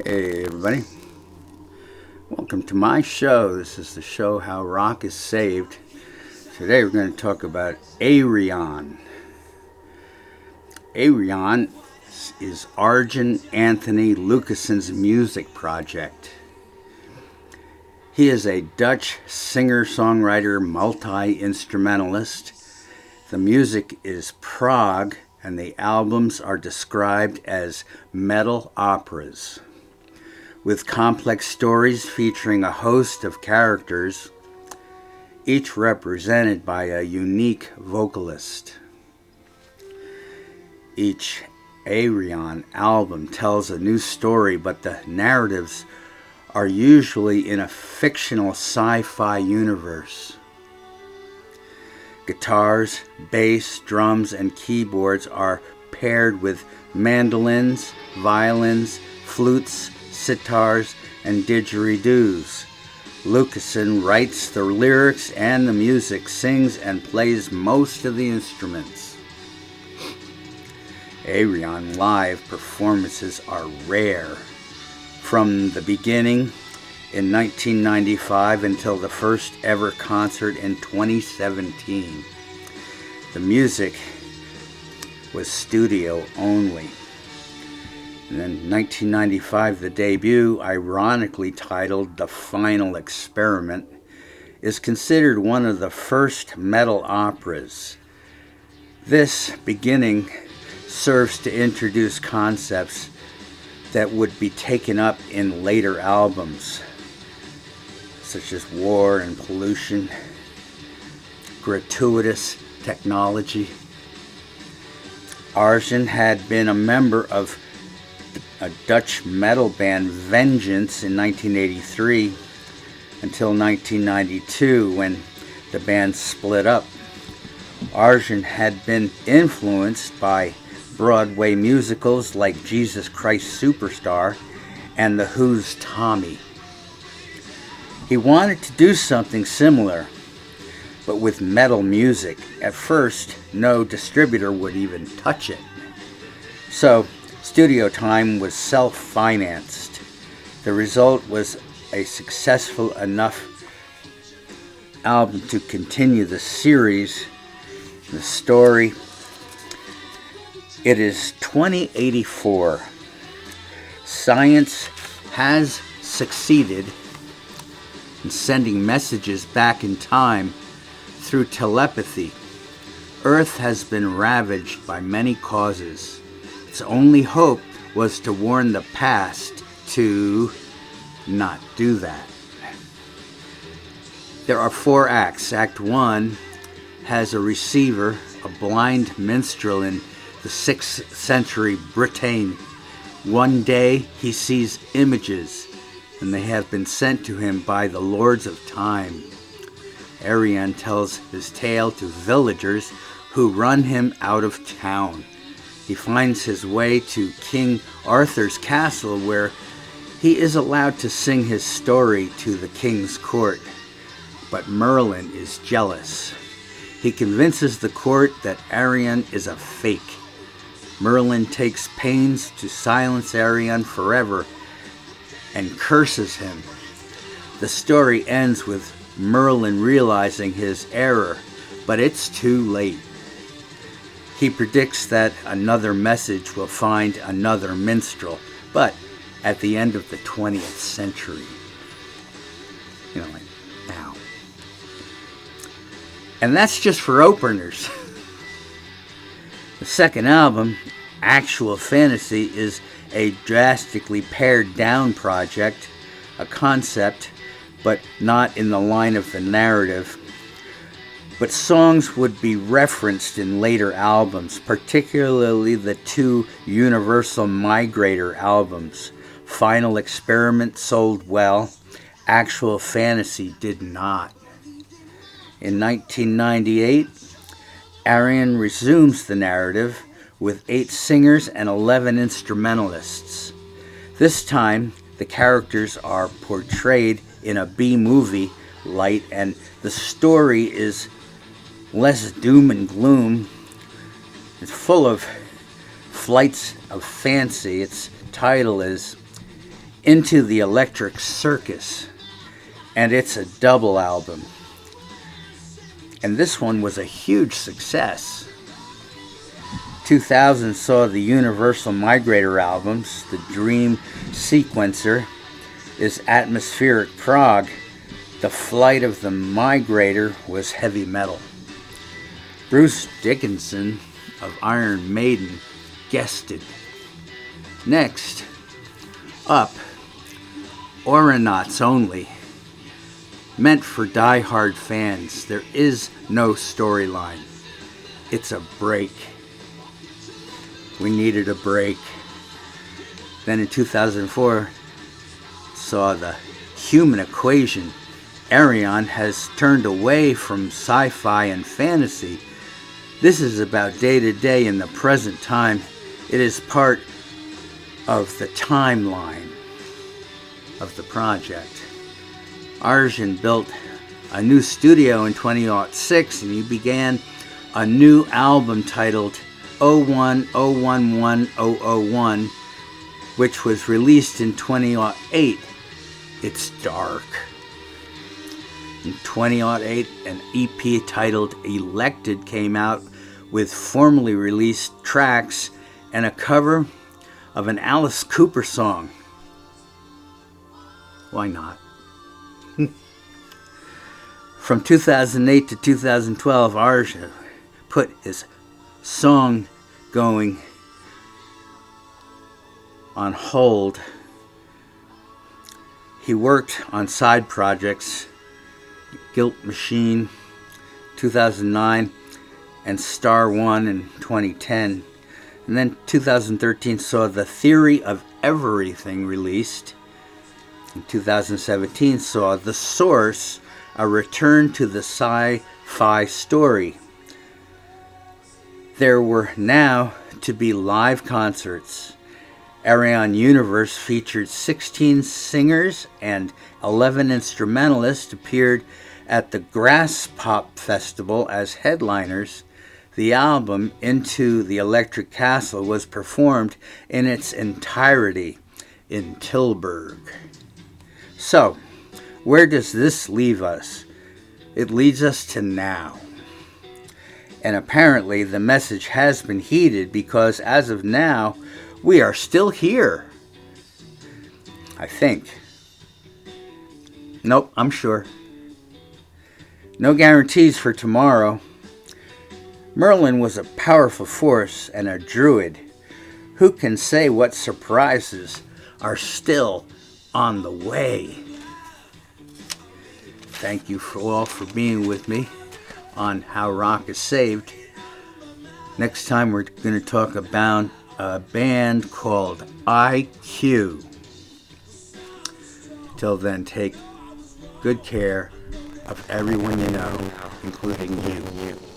Hey everybody, welcome to my show. This is the show How Rock is Saved. Today we're going to talk about AYREON. AYREON is Arjen Anthony Lucason's music project. He is a Dutch singer-songwriter, multi-instrumentalist. The music is prog, and the albums are described as metal operas, with complex stories featuring a host of characters, each represented by a unique vocalist. Each AYREON album tells a new story, but the narratives are usually in a fictional sci-fi universe. Guitars, bass, drums, and keyboards are paired with mandolins, violins, flutes, sitars, and didgeridoos. Lucason writes the lyrics and the music, sings and plays most of the instruments. AYREON live performances are rare. From the beginning in 1995 until the first ever concert in 2017. The music was studio only. And then 1995, the debut, ironically titled The Final Experiment, is considered one of the first metal operas. This beginning serves to introduce concepts that would be taken up in later albums, such as war and pollution, gratuitous technology. Arjen had been a member of a Dutch metal band, Vengeance, in 1983 until 1992, when the band split up. Arjen had been influenced by Broadway musicals like Jesus Christ Superstar and The Who's Tommy. He wanted to do something similar, but with metal music. At first, no distributor would even touch it. So, studio time was self-financed. The result was a successful enough album to continue the series. The story, it is 2084. Science has succeeded in sending messages back in time through telepathy. Earth has been ravaged by many causes. Its only hope was to warn the past to not do that. There are 4 acts. Act 1 has a receiver, a blind minstrel in the 6th century Britain. One day he sees images, and they have been sent to him by the lords of time. AYREON tells his tale to villagers who run him out of town. He finds his way to King Arthur's castle, where he is allowed to sing his story to the king's court. But Merlin is jealous. He convinces the court that AYREON is a fake. Merlin takes pains to silence AYREON forever and curses him. The story ends with Merlin realizing his error, but it's too late. He predicts that another message will find another minstrel, but at the end of the 20th century. Like now. And that's just for openers. The second album, Actual Fantasy, is a drastically pared down project, a concept, but not in the line of the narrative. But songs would be referenced in later albums, particularly the 2 Universal Migrator albums. Final Experiment sold well, Actual Fantasy did not. In 1998, AYREON resumes the narrative with 8 singers and 11 instrumentalists. This time, the characters are portrayed in a B-movie light, and the story is less doom and gloom. It's full of flights of fancy. Its title is Into the Electric Circus, and it's a double album. And this one was a huge success. 2000 saw the Universal Migrator albums. The Dream Sequencer is atmospheric prog. The Flight of the Migrator was heavy metal. Bruce Dickinson of Iron Maiden guested. Next up, Aeronauts Only, meant for die-hard fans. There is no storyline. It's a break. We needed a break. Then in 2004, saw the Human Equation. Ayreon has turned away from sci-fi and fantasy. This is about day-to-day in the present time. It is part of the timeline of the project. Arjun built a new studio in 2006, and he began a new album titled 01011-001, which was released in 2008. It's dark. In 2008, an EP titled Elected came out with formerly released tracks and a cover of an Alice Cooper song. Why not? From 2008 to 2012, Arjun put his song going on hold. He worked on side projects, Guilt Machine, 2009, and Star One in 2010. And then 2013 saw The Theory of Everything released. In 2017 saw The Source, a return to the sci-fi story. There were now to be live concerts. Ayreon Universe featured 16 singers and 11 instrumentalists appeared at the Grass Pop Festival as headliners. The album Into the Electric Castle was performed in its entirety in Tilburg. So, where does this leave us? It leads us to now. And apparently the message has been heeded, because as of now, we are still here. I think. Nope, I'm sure. No guarantees for tomorrow. Merlin was a powerful force and a druid. Who can say what surprises are still on the way? Thank you all for being with me on How Rock is Saved. Next time we're going to talk about a band called IQ. Till then, take good care of everyone you know, including you.